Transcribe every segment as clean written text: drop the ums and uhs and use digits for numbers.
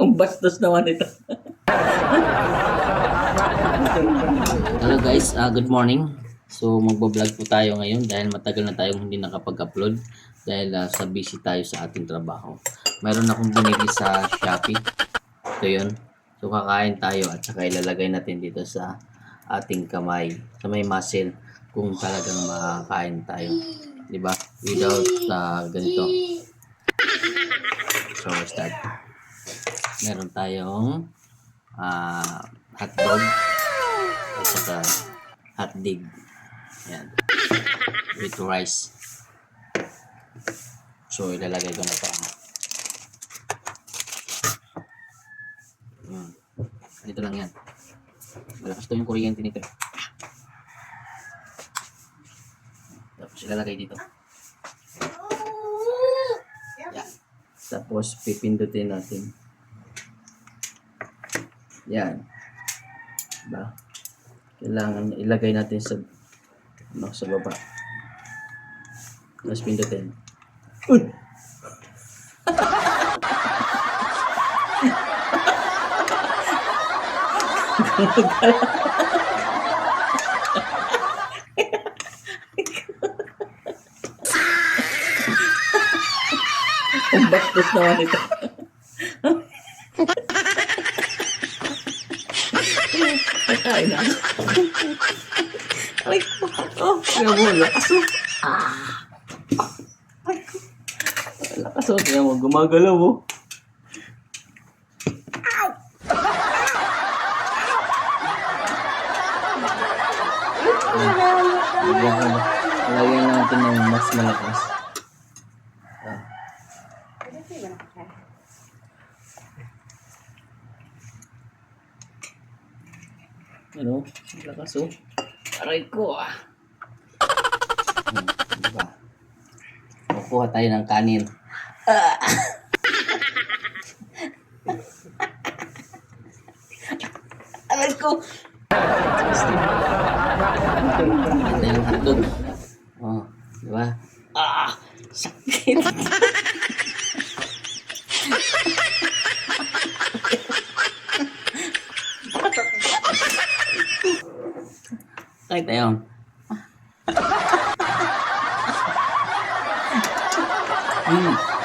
Ang bastos naman ito. Hello guys, good morning. So magbablog po tayo ngayon dahil matagal na tayong hindi nakapag-upload dahil sa busy tayo sa ating trabaho. Mayroon akong binili sa Shopee. Ito yun. So kakain tayo at saka ilalagay natin dito sa ating kamay, sa may muscle, kung talagang makakain tayo. Diba? Without ganito. So start. Meron tayong hotdog at saka hotdog. Ayan. With rice. So ilalagay ko na pa. Dito lang yan. Malakas to yung kuryente nito. Tapos ilalagay dito. Yan. Tapos pipindutin natin. Yan. Diba? Kailangan ilagay natin sa sa baba. Tapos pindutin. Uy! Ang bastos naman ito. Ay na. Ay ko. Oh, kaya mo, lakas mo. Lakas mo, kaya mo, gumagalaw mo. Lagyan natin ng mas malakas. Ano? Lakas oh. Aray ko ah. Diba? Kukuha tayo ng kanin. Aray ko. Ito yung hotdog. Oh, diba? Ah! Sakit. Kahit tayo.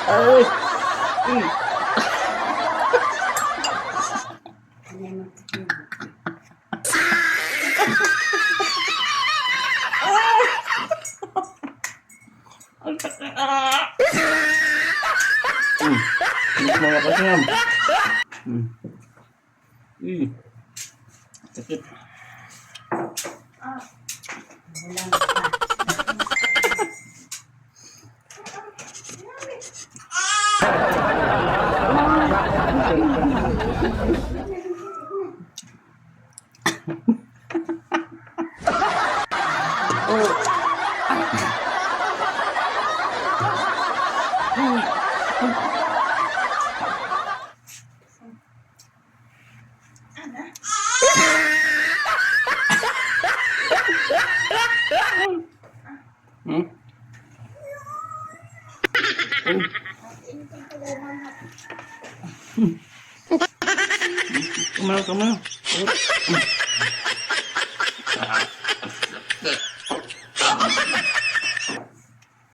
Ay! Ang sakit. Mas malakas yan. Sakit. Kumalaw.